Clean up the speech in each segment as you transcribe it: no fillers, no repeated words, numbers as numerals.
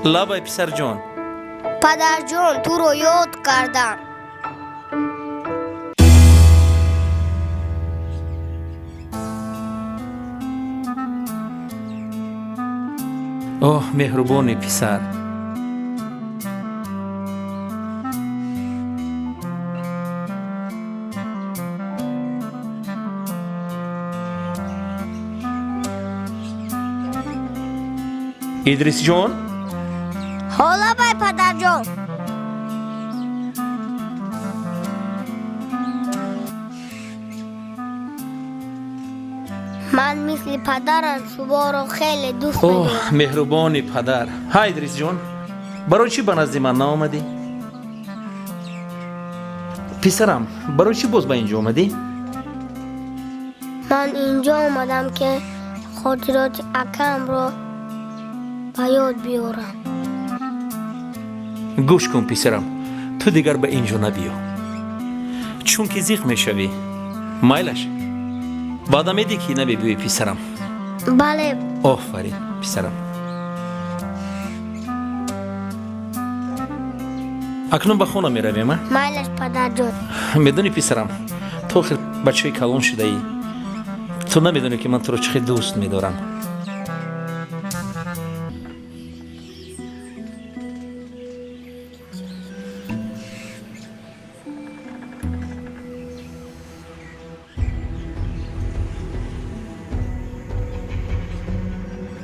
لابای پسر جان. پدر جان تو رو یاد کردم. اوه مهربانی پسر. ادریس جان. حالا بای پدر جان. من مثل پدرم شما رو خیلی دوست اوه می‌دارم. مهربانی پدر. های ادریس جان، برای چی به نزد من نآمدی؟ پسرم برای چی باز به اینجا آمدی؟ من اینجا آمدم که خاطرات اکم رو به یاد بیارم. گوش کن پسرم، تو دیگر به اینجا نبیا، چون که زیق میشوی. مایلش وعده میدی که نمیبیوی پسرم؟ بله. آفرین پسرم. اکنون به خونه میرویم. مایلش پدر جان. میدونی پسرم، تو خیلی بچه کلان شده ای. تو نمیدونی که من تو رو چقدر دوست میدارم.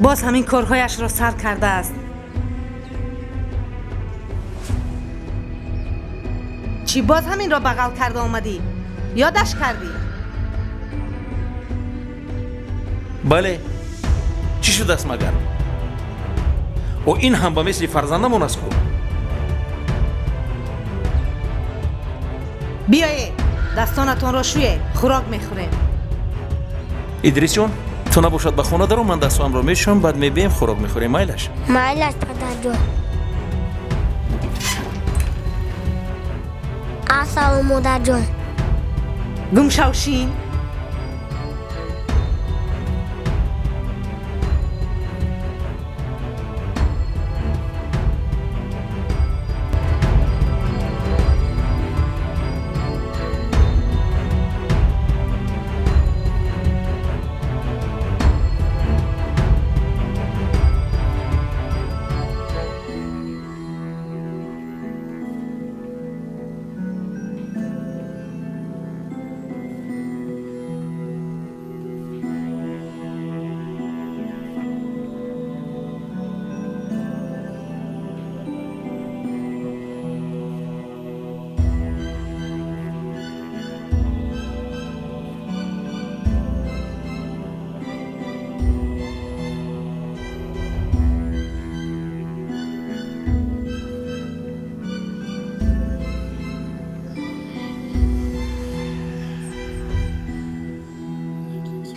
باز همین کارهایش را سر کرده است. چی باز همین را بغل کرده آمدی؟ یادش کردی؟ بله، چی شده است مگر؟ و این هم به مثل فرزندمون است کو. بیایید دستانتان را شویه، خوراک میخوریم. ادریس جان، تو نباشد به خونه درو، من دستام رو میشم، بعد میبیم خوراک میخوریم. مایلش مایلش پدر جان. اصلا مادر جان. گم شوشین.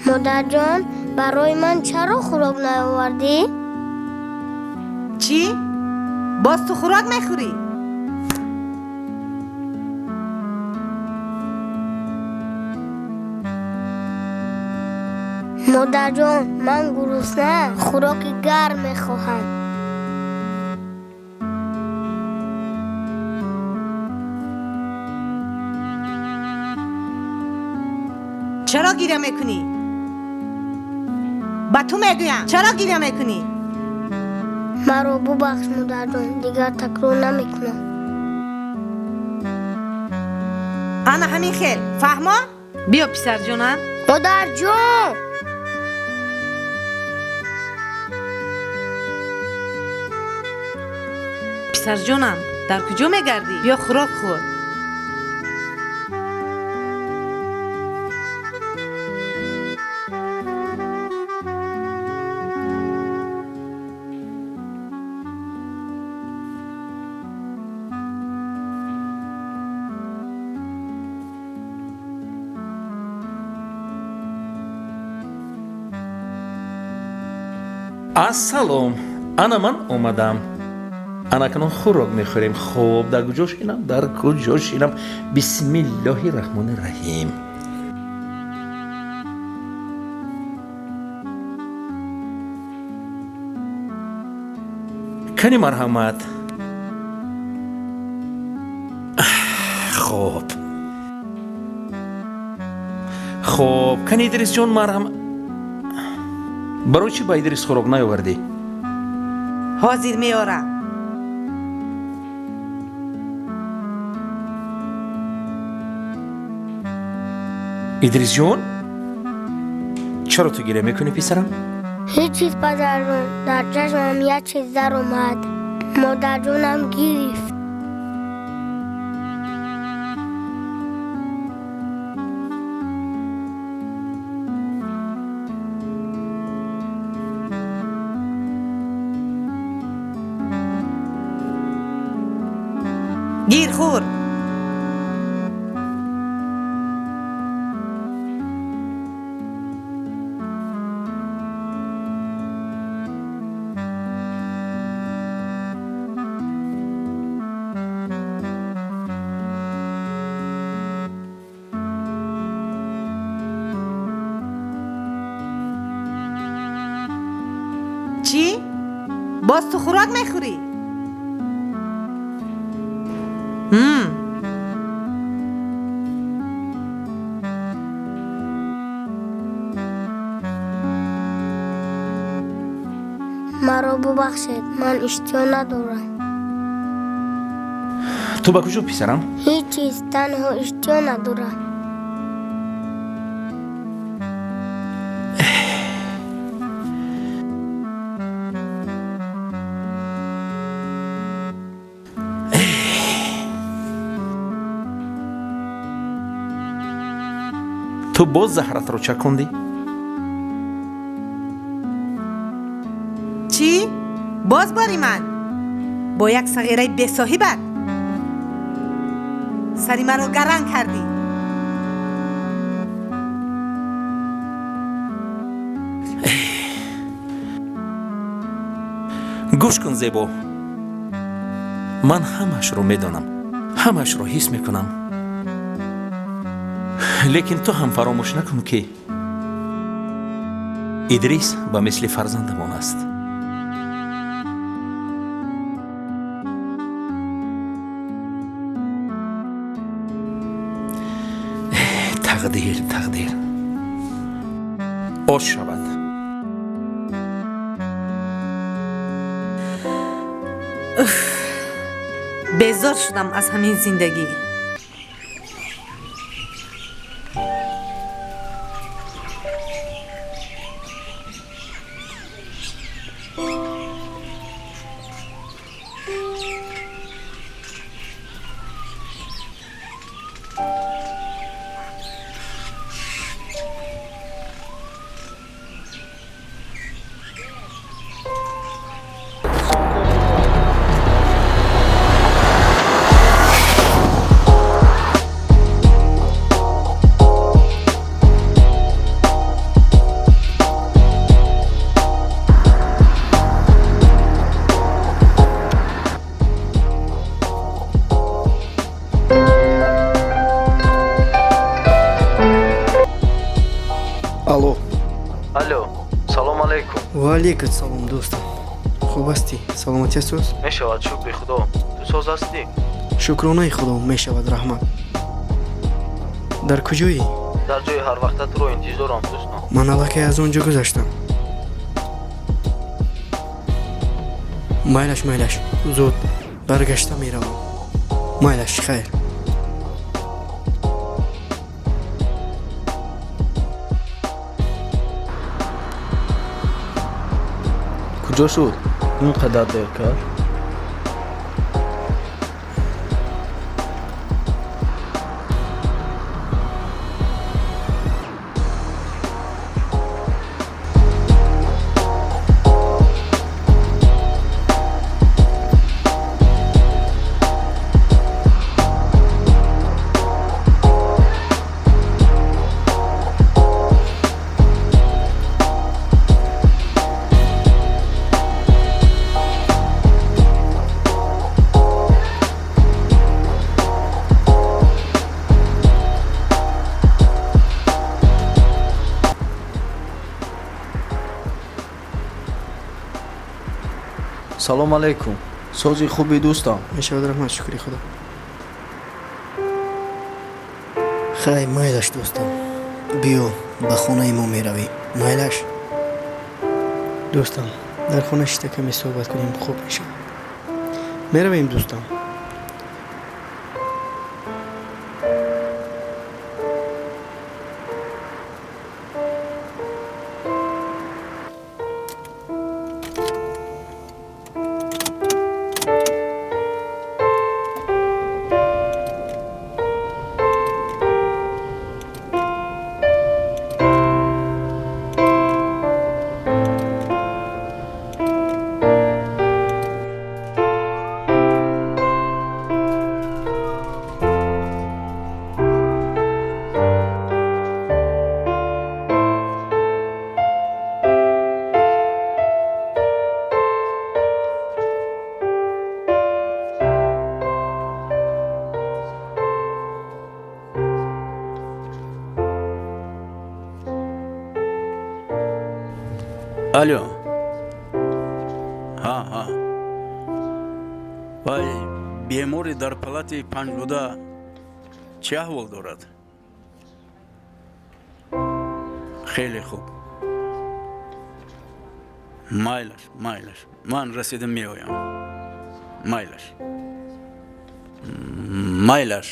مادر جان برای من چرا خوراک نیاوردی؟ چی؟ باز تو خوراک میخوری؟ مادر جان من گرسنه، خوراک گرم میخواهم. چرا گیره میکنی؟ با تو میگویم چرا گیره میکنی؟ مرا ببخش مادر جان، دیگر تکرار نمیکنم. انا همین خیل فهما؟ بیا پسر جانم. مادر جان. پسر جانم در کجا میگردی؟ بیا خوراک خور. السلام، انا من اومدم. انا کنون خوراک میخوریم. خوب در کجا شینم؟ در کجا شینم؟ بسم الله الرحمن الرحیم. کنی مرحمت. خوب کنی ادریس جون مرحمت. برای چی با ادریس خوراک نیاوردی؟ حاضر میارم. ادریس جون چرا تو گریه میکنی پسرم؟ هیچ چیز پدر جون، در چشمم یه چیز در اومد. مادر جونم گرفت. گیر خور. چی؟ باز تو خوراک میخوری؟ مرا ببخشید، من اشتیا ندارم. تو با کجا پسرم؟ هیچ چیز، تنها اشتیا ندارم. تو باز زهرت رو چکوندی؟ چی؟ باز باری من با یک صغیره بی صاحبت سری من رو گران کردی. گوش کن زیبا، من همش رو میدونم، همش رو حس میکنم، لیکن تو هم فراموش نکن که ادریس با مثل فرزندمان است. تقدیر آش شود. بیزار شدم از همین زندگی. алло, салом алейкум. ва алейкум салом дӯстам. хуб ҳастӣ? саломатӣ ҳастуз? Мешавад, шукри Худо. Ту соз ҳастӣ? шукронаи худо мешавад, раҳмат. дар куҷоӣ? Дар ҷои ҳарвақта туро интизорам, дӯстон. ман аллакай аз он ҷо гузаштам. майлаш зуд баргашта меравам. майлаш, хайр. کجا شد؟ اینقدر دیر کرد؟ салом алейкум. Сози хуби дӯстам? мешавад раҳмат, шукри худо. хай майлаш дӯстам, биё ба хонаи мо меравӣ. майлаш дӯстам, дар хона шита каме суҳбат кунем, хуб мешавад. меравем дӯстам. алё, ҳа вай бемори дар палати панҷбуда чӣ аҳвол дорад? хеле хуб, майлаш ман расида меоям. майлаш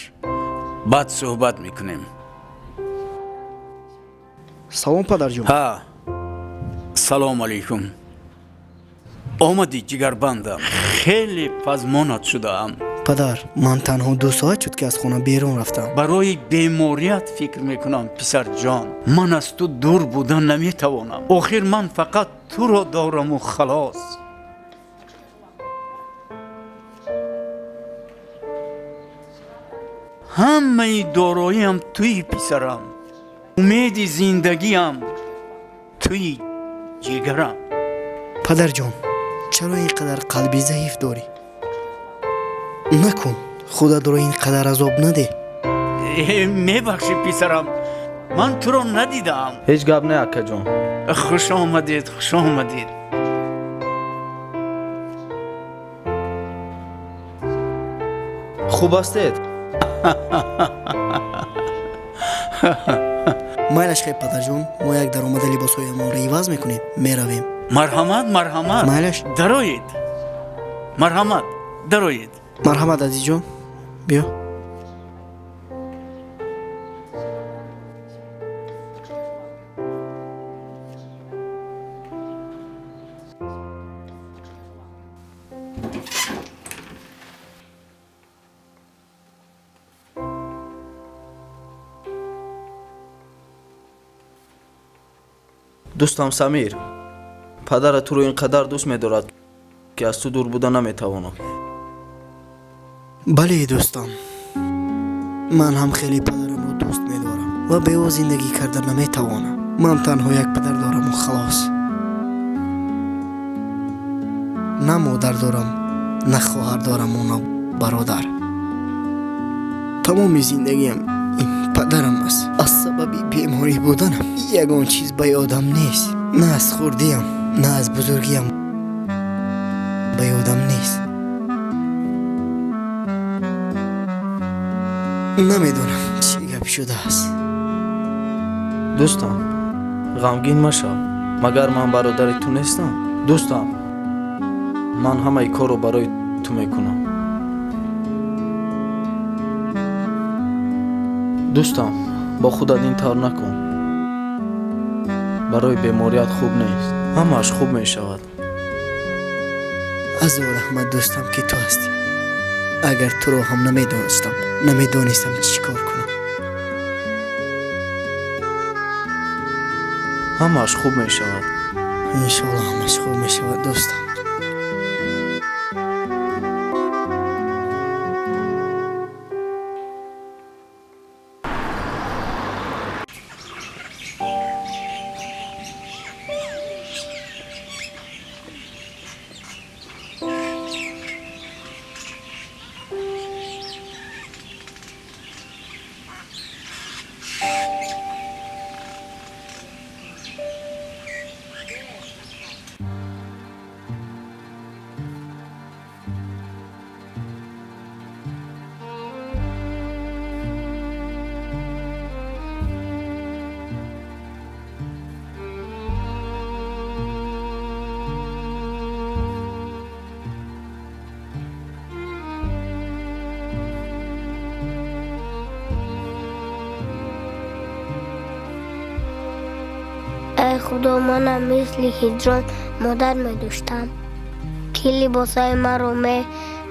баъд суҳбат мекунем. салом падарҷон. ҳа, салом алейкум. омадӣ ҷигарбандам, хеле пазмонат шудаам. падар, ман танҳо 2 соат шуд ки аз хона берун рафтам. барои беморият фикр мекунам писарҷон. ман аз ту дур будан наметавонам. охир ман фақат туро дораму халос. ҳамаи дороиам туи писарам, умеди зиндагиам туи ҷигарам. падарҷон, чаро ин қадар қалби заиф дорӣ? накун, худатро ин қадар азоб надеҳ. мебахшӣ писарам, ман туро надидам. ҳеҷ гап не акаҷон. хуш омадед. хуб астед? майлаш хай падарҷон, мо як даромада либосҳоямонро иваз мекунем, меравем. марҳамат. майлаш. дароед. марҳамат азизҷон, биё. дӯстам Самир, падарат туро ин қадар дӯст медорад ки аз ту дур будан наметавонам. бале дӯстам, ман ҳам хеле падарамро дӯст медорам ва бе ӯ зиндагӣ карда наметавонам. ман танҳо як падар дораму халос. на модар дорам, на хоҳар дораму на бародар. тамоми зиндагиам ин падарам аст. аз сабаби беморӣ буданам ягон чиз ба ёдам нест. на аз хурдиам, на аз бузургиам ба ёдам нест. намедонам чӣ гап шудааст. дӯстам, ғамгин машав. магар ман бародари ту нестам? дӯстам, ман ҳамаи корро барои ту мекунам. дӯстам, бо худат ин тавр накун. барои беморият хуб нест. ҳамааш хуб мешавад. азо раҳмат дӯстам ки ту ҳастӣ. агар туро ҳам намедонистам чӣ кор кунам. ҳамааш хуб мешавад. иншоалло ҳамаш хуб мешавад дӯстам. خدا منم مثل هجران مادر می داشتم که لباسای من رو می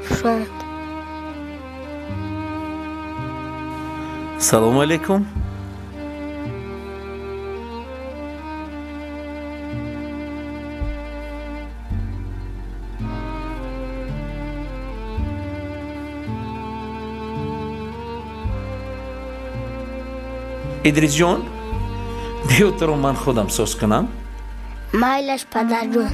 فشاند. سلام علیکم. ادریس جان بیا تو رو من خودم ساز کنم. مایلش پدر جون.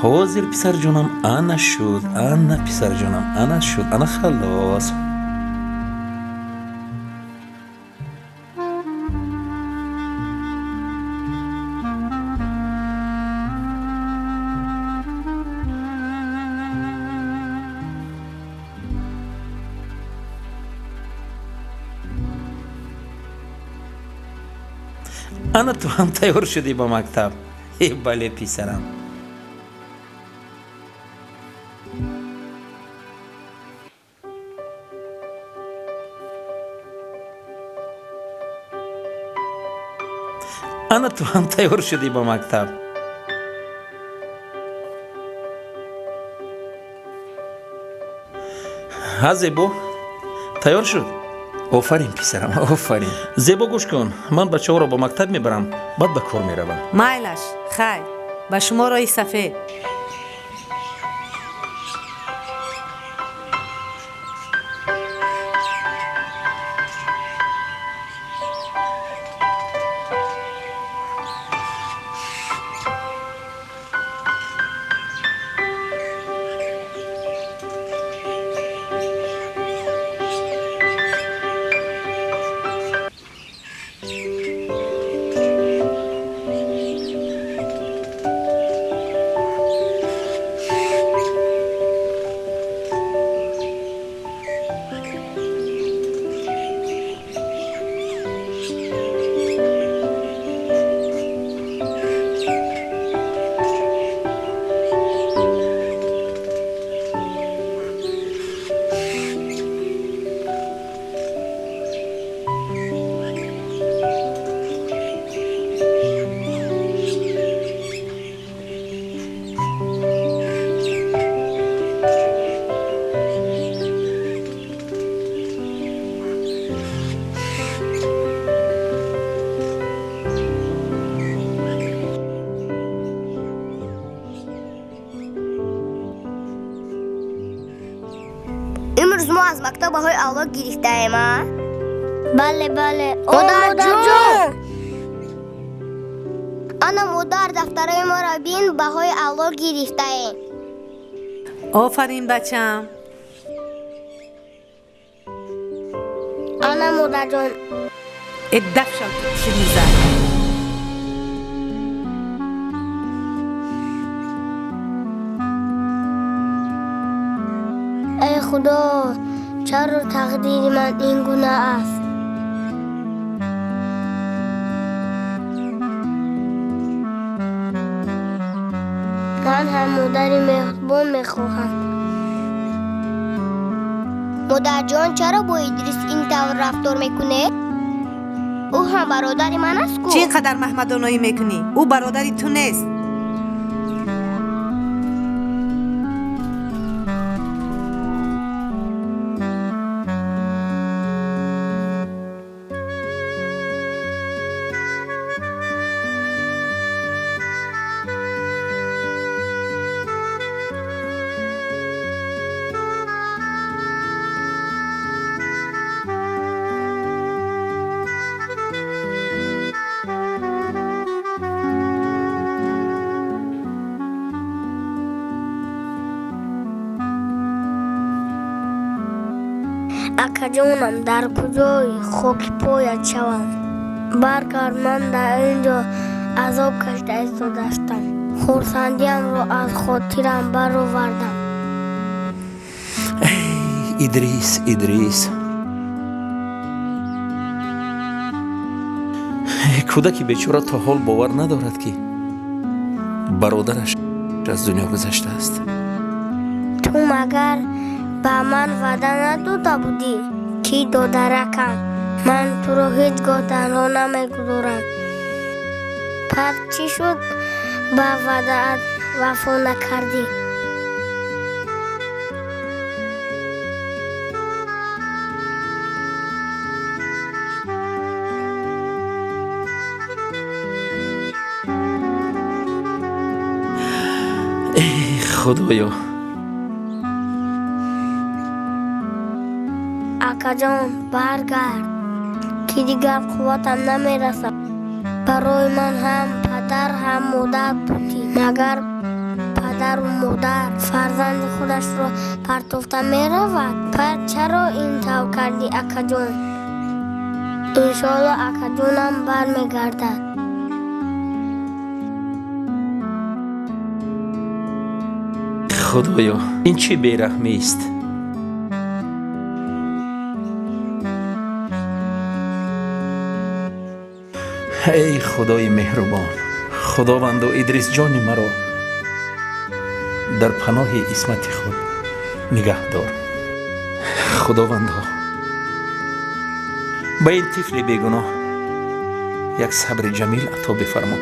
حاضر پسر جانم انا شد، انا پسر جانم انا شد، انا خلاص. انا تو هم تیار شدی با مکتب؟ بله پسرم. انا تو هم تیار شدی با مکتب؟ ها زیبا تیار شد؟ آفرین پسرم آفرین. زیبا گوش کن، من بچه ها رو با مکتب میبرم بعد به کار میروم. مایلش خیر به شما رای سفید. امروز ما از مکتب های اول گرفته ایم. بله بله. مادر جون انا مادر دفترهای ما را بین بهای اول گرفته ایم. آفرین بچم. انا مادر جون ادف شد چی میزد. ای خدا چرا تقدیر من این گونه است؟ من هم مادری مهربان میخواهم. مادر جان چرا با ادریس این طور رفتار میکنه؟ او هم برادر من است کو؟ چی اینقدر محمدانایی میکنی؟ او برادری تو نیست. اکا جونم در کجای خاک پایت شوم؟ برگرد، من در اینجا عذاب کشته ایستادستم. خرسندیم رو از خاطرم برآوردم. ادریس کودکی بیچاره تا حال باور ندارد که برادرش از دنیا گذشته است. تو مگر به من وعده نداده بودی که دادرکم من تو رو هیچگاه تنها نمیگذارم. پس چی شد با وعده‌ات وفا نکردی؟ ای خدایا، اکا جان برگرد که دیگر قوتم نمیرسد. برای من هم پدر هم مادر بودی. مگر پدر و مادر فرزند خودش را پرتافته میرود؟ پس چرا این طور کردی اکا جان؟ انشالله اکا جانم برمیگردد. خدایا این چه بیرحمی است. ای خدای مهربان، خداوند و ادریس جان مرا در پناه عصمت خود نگه دار. خداوندا با این طفل بیگناه یک صبر جمیل عطا بفرما.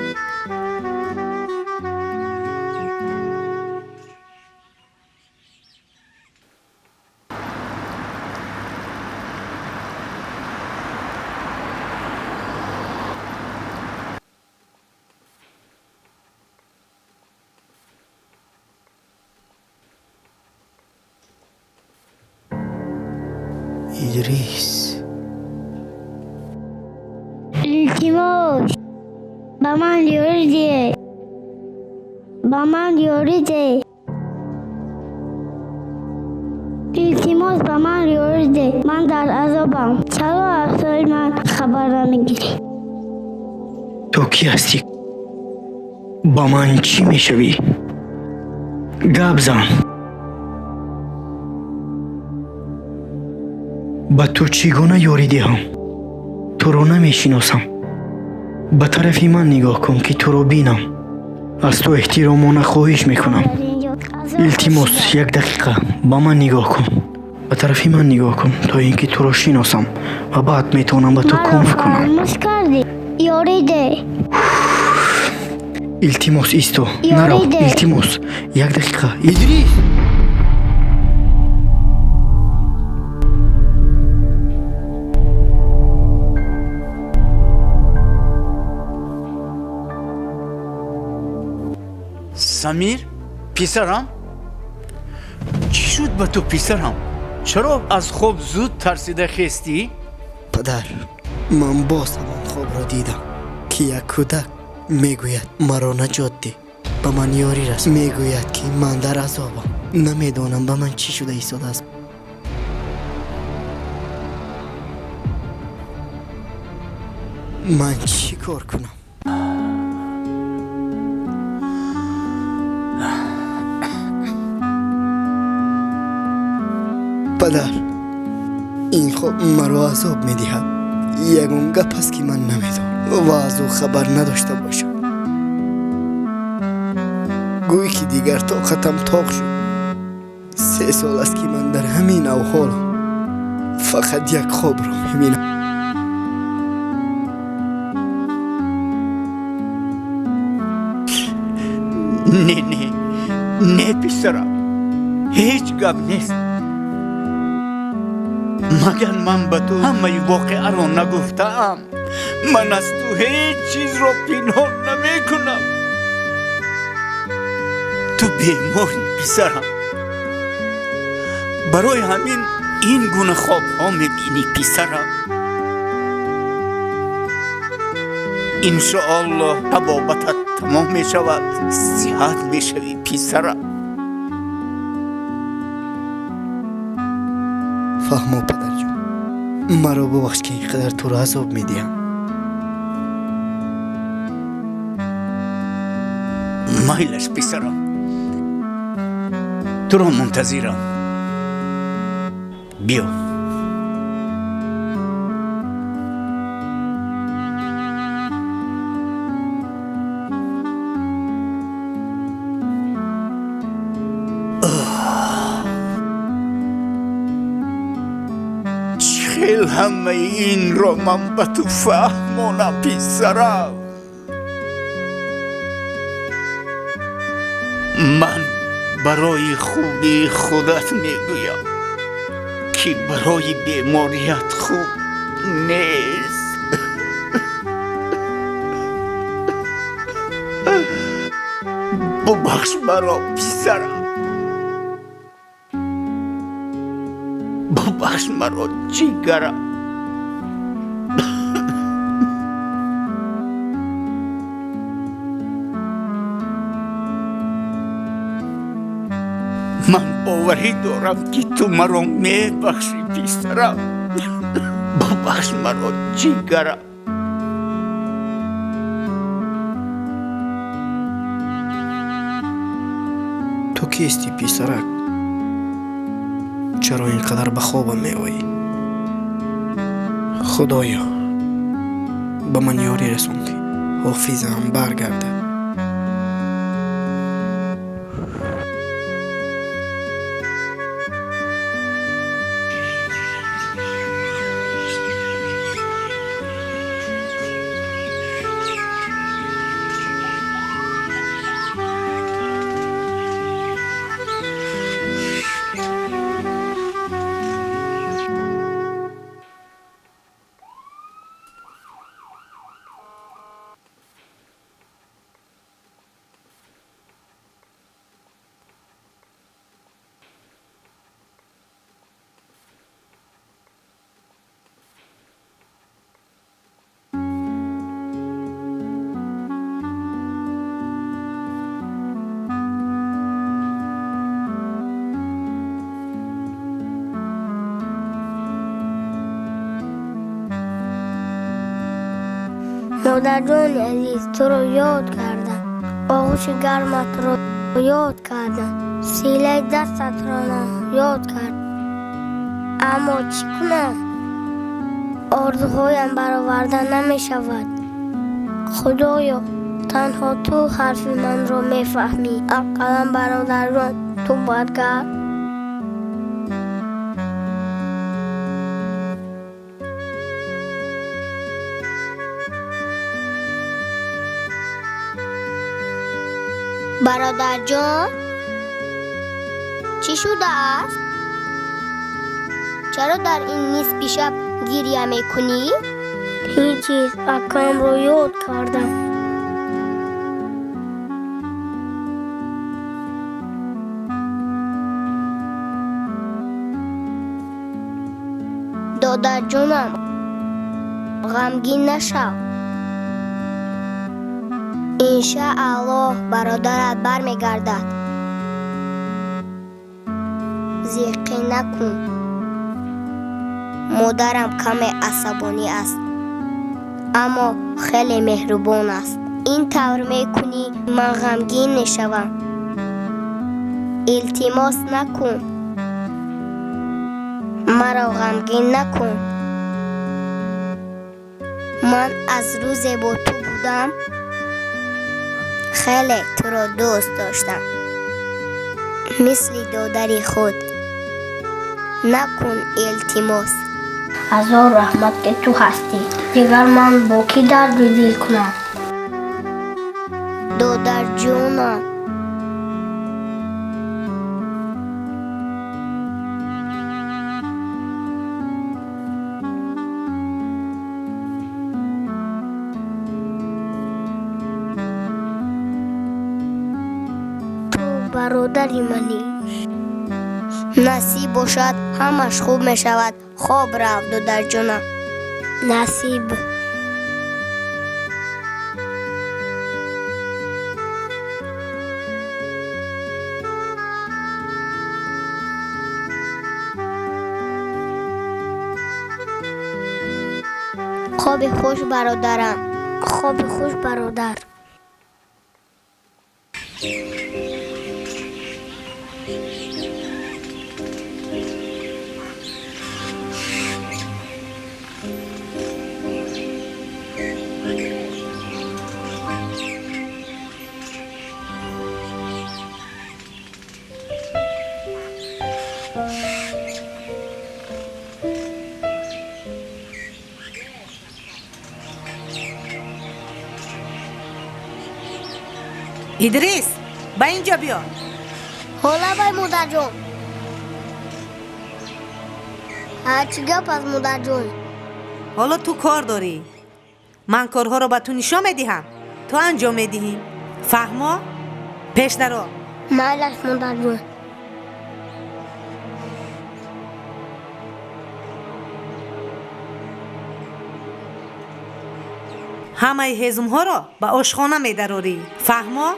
ادریس، التماس با من یاری ده. التماس با من یاری ده. من در عذابم. چرا از سوی من خبر نمیگیری؟ تو کی هستی؟ با من چی میشوی؟ گپ زن. با تو چگونه یاری دهم؟ تو رو نمیشناسم. به طرف من نگاه کن که تو رو بینم. از تو احترام خواهش میکنم. التماس یک دقیقه با من نگاه کن. به طرف من نگاه کن تا اینکه تو رو شناسم و بعد میتونم به تو کمک کنم. فراموش کردی. یاری ده. التماس ایستو. یاری نرو. ده. التماس یک دقیقه. ادریس، سمیر پسرم، چی شد با تو پسرم؟ چرا از خواب زود ترسیده خستی؟ پدر، من باز همان خواب را دیدم که یک کودک میگوید مرا نجات ده، به من یاری رس. میگوید که من در عذابم. نمیدانم به من چی شده ایستاده است. من چی کار کنم؟ پدر، این خواب مرا عذاب میدهد. یگان گپ است که من نمیدانم و از او خبر نداشته باشم. گویی که دیگر طاقتم تاق شد. 3 سال است که من در همین اوحالم. فقط یک خواب را میبینم. نه پسرم، هیچ گپ نیست. مگر من به تو همه واقعه را نگفتم؟ من از تو هیچ چیز را پنهان نمی کنم. تو بیماری پسرم، برای همین این گونه خواب ها میبینی پسرم. انشاءالله طبابتت تمام می شود، صحت می شوی پسرم. فهمو پدر جان، مرا ببخش که اینقدر تو را عذاب میدیم. مایلش پسرم، تو را منتظرم. بیا. همه این را من به تو فهمانم پسرم. من برای خوبی خودت میگویم که برای بیماریت خوب نیست. ببخش مرا پسرم، ببخش مرا جیگرم. من باوری دارم که تو مرا میبخشی پسرم. ببخش مرا جیگرم. تو کیستی پسرک؟ چرا اینقدر به خوابم میآیی؟ خدایا به من یاری رسون که حافظم برگرده. مادر جان عزیز، تو رو یاد کردم. آغوش گرمت رو یاد کردم. سیله دستت را یاد کردم. اما چی کنم؟ آرزوهایم برآورده نمی شود. خدایا تنها تو حرف من رو می فهمی. اقلا برادر جان تو برگرد. برادر جان چی شده است؟ چرا در این نصف شب گریه میکنی؟ هیچیز، اکام رو یاد کردم. دادر جانم غمگین نشو. انشاءالله برادرت برمیگردد. زیقی نکن. مادرم کم عصبانی است اما خیلی مهربان است. این طور میکنی من غمگین نشوم. التماس نکن، مرا غمگین نکن. من از روز با تو بودم خیلی تو را دوست داشتم، مثل دادری خود. نکن التماس. هزار رحمت که تو هستی. دیگر من با کی درد دل کنم؟ دادر جونم برادری منی. نصیب باشد همش خوب می شود. خواب رفت دادر جانم. نصیب. خواب خوش برادرم. خواب خوش برادر. ادریس با اینجا بیا. حالا بای مادر جون. چی گپ از مادر جون؟ حالا تو کار داری. من کارها رو به تو نشون میدهم، تو انجام میدهی. فهمو؟ پیش درو. مالش مادر جون. همه هزم ها رو به آشخانه میدروری. فهمو؟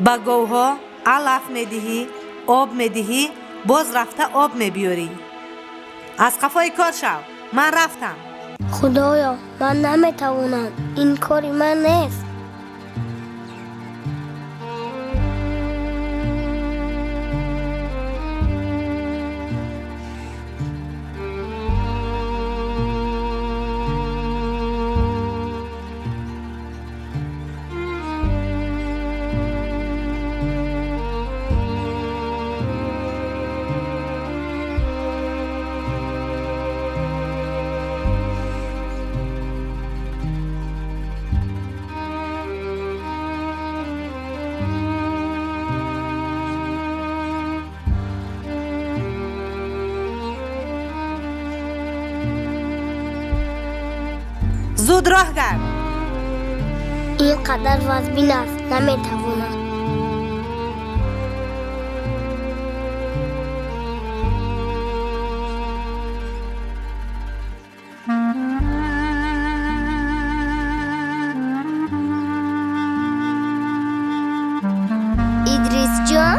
با گوها علف میدهی، آب میدهی، باز رفته آب میبیاری. از قفای کار شو. من رفتم. خدایا من نمیتوانم، این کاری من نیست. زود راه گرد. اینقدر وزبین است نمیتوانم. ادریس جان،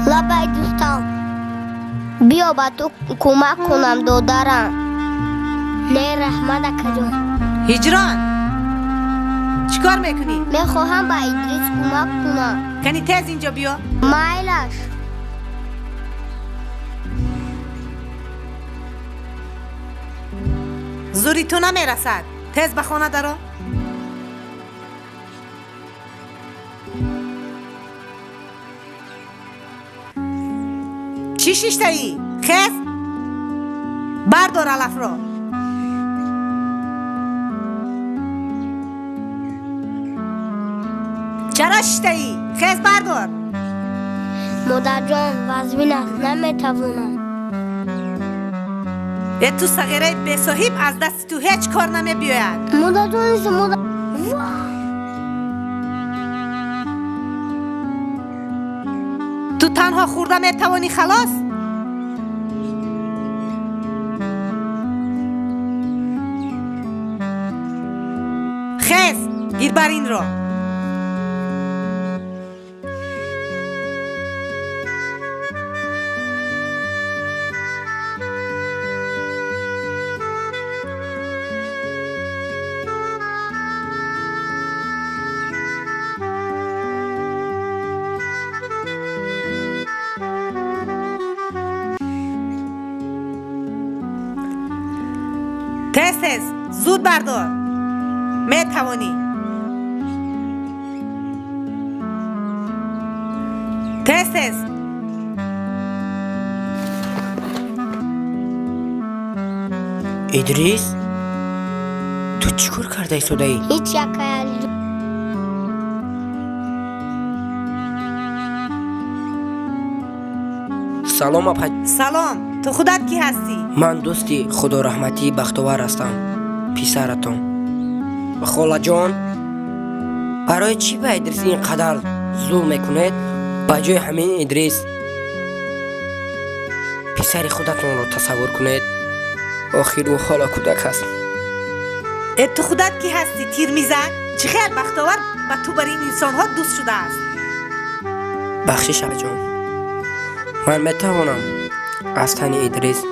لبای دوستان، بیا با تو کمک کنم دادرم. نه رحمت اکا جان. هجران چیکار میکنی؟ میخواهم با ادریس کمک کنم. کنی تیز اینجا بیا. مایلش. زوری تو نمیرسد. تیز به خانه درو. چی شیشته ای؟ خیز بردار علف رو. چرا شیشته ای؟ خیز بردار. مادر جان وزبین است نمیتوانم. تو صغیره بی صاحب از دست تو هیچ کار نمی بیاید. مادر جان نیست مادر. تو تنها خورده می توانی خلاص؟ خیز گیر بر این رو. تیز زود بردار. می توانی. تیز ادریس تو چیکار کرده ای؟ هیچ یک. سلام اپا. سلام. تو خودت کی هستی؟ من دوستی خدا رحمتی بختور هستم. پسرتون خاله جان، برای چی به ادریس اینقدر ظلم میکنید؟ با جای همین ادریس پسر خودتون رو تصور کنید. آخر او حالا کودک است. تو خودت کی هستی؟ تیر میزن؟ چه خیلی بختور با تو بر این انسان ها دوست شده است. بخشش جان، من میتوانم از تن ادریس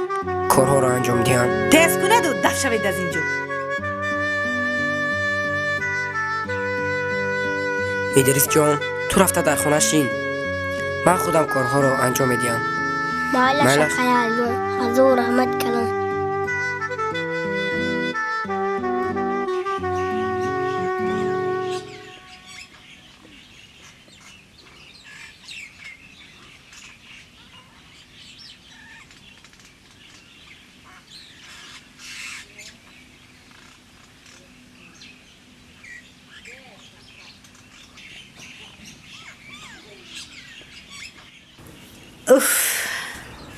کارها رو انجام دهم. تیز کند و دفع شوید از اینجا. ادریس جان، تو رفته در خانه شین. من خودم کارها رو انجام میدم. مالش خیال جان. حضور رحمت کنم.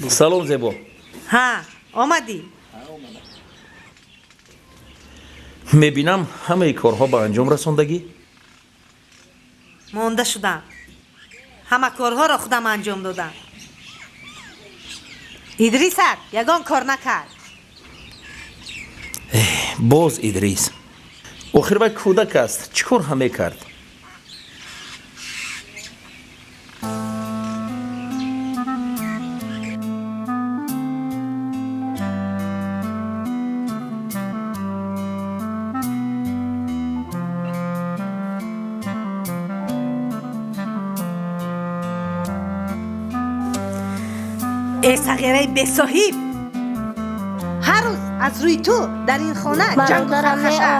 салом зебо. ها آمدی мебинам ҳамаи корҳо ба анҷом расондагӣ. مونده شدم همه کارها را خودم انجام دادم ادریسک یگان کار نکرد боз идрис охир вай кӯдак аст чӣ кор ҳам мекард. ای صغیره بی صاحب هر روز از روی تو در این خانه جنگ و خرخشه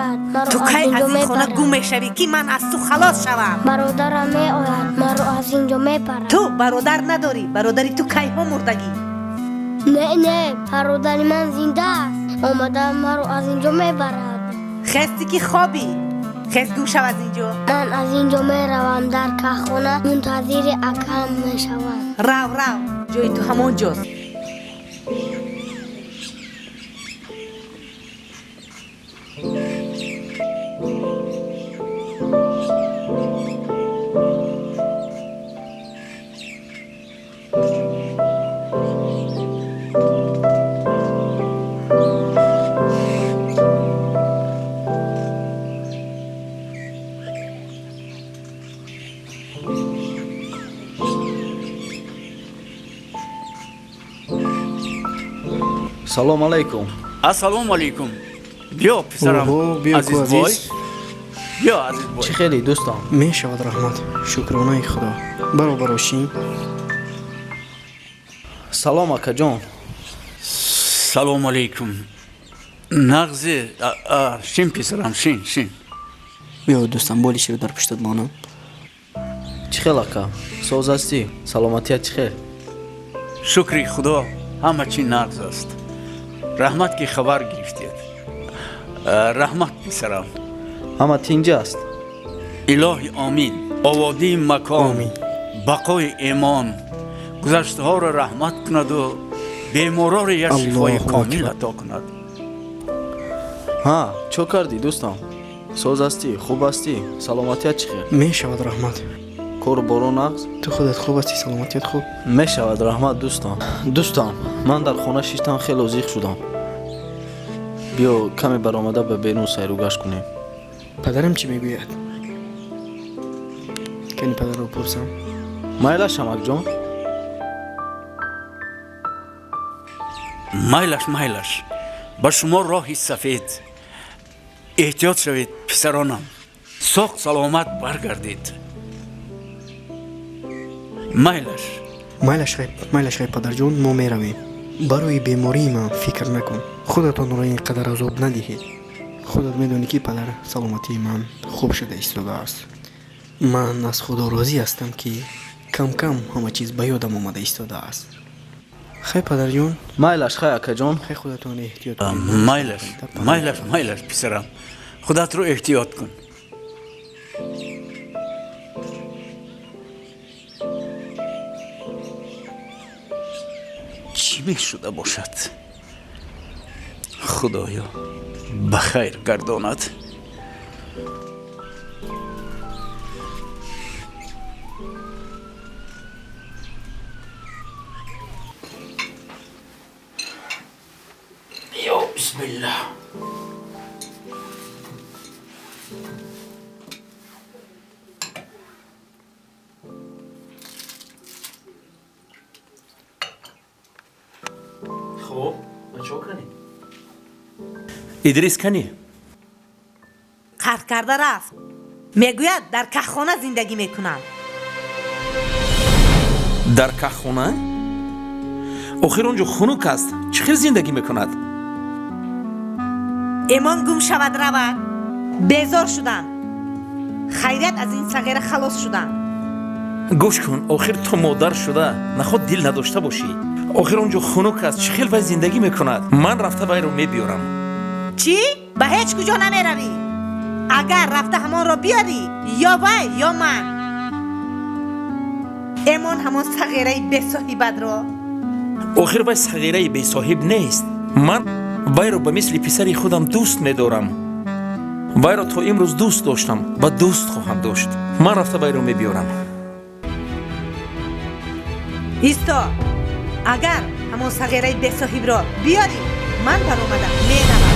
تو کی از این خانه گم میشوی که من از تو خلاص شوم. برادرم میآید مرا از اینجا میبرد. تو برادر نداری برادری تو کی ها مردگی. نه برادر من زنده است آمده مرا از اینجا میبرد. خستی که خوابی خست گم شو از اینجا. من از اینجا میروم در کخانه منتظر اکرم میشوم. رو جای تو همون جاست. салом алайкум. ассалому алайкум. биё писарам. Оҳо, биё ку азизбой. азиз. биё азизбой. чӣ хеле дӯстон? мешавад раҳмат. шукронаи худо. баробар ошӣ. салом акаҷон. салому алайкум. нағзе шин писарам шин. биё дӯстам боли широ дар пуштат монам. чӣ хел ака соз ҳастӣ саломатият чӣ хел. шукри худо ҳама чӣ нағз аст. раҳмат ки хабар гирифтед. раҳмат писарам. ҳама тинҷ аст. илоҳи омин. оводии макон. Омин. бақои эмон. гузаштаҳоро раҳмат кунаду бемороро як шифои Аллоҳу комил акбар. ато кунад. ҳа чо кардӣ дӯстон соз ҳастӣ хуб ҳастӣ саломатият чӣ хел. мешавад раҳмат. кору бору нағз ту худат хуб ҳастӣ саломатият хуб. мешавад раҳмат дӯстон ман дар хона шиштам хело зиқ шудам. биё каме баромада ба бенун сайру гашт кунем. падарам чӣ мегӯяд? кани падарро пурсам. майла шамакҷон. майлаш ба шумо роҳи сафед. эҳтиёт шавед писаронам. соғ саломат баргардед. майлаш ғайб падарҷон мо меравем. барои бемории ман фикр накун. худатонро ин қадар азоб надиҳед. худат медонӣ ки падар саломатии ман хуб шуда истодааст. ман аз худо розӣ ҳастам ки кам ҳама чиз ба ёдам омада истодааст. хай падарҷон. майлаш хай акаҷон. хай худатон эҳтиёт майлаш писарам. худатро эҳтиёт кун. чӣ мешуда бошад? худоё ба хайр гардонад. биё бисмилла. хуб чо канӣ. идрис канӣ. قطع کرده رفت میگوید در کخانه زندگی میکنم. дар каххона охир он ҷо хунук аст чӣ хел зиндагӣ мекунад. ایمان گم شود رود بیزار شدم. خیریت از این صغیره خلاص شدم. гӯш кун охир ту модар шуда наход дил надошта бошӣ. охир он ҷо хунук аст чӣ хел вай зиндагӣ мекунад. ман рафта вайро мебиёрам. چی؟ به هیچ کجا نمی روی. اگر رفته همان را بیاری یا وی یا من. امون همون صغیره بساحیبت رو охир вай сағираи бесоҳиб нест. ман вайро ба мисли писари худам дӯст медорам. вайро то имрӯз дӯст доштам ва дӯст хоҳам дошт. ман рафта вайро мебиёрам. ایستا اگر همون صغیره بساحیب رو بیاری من برآمدم می‌روم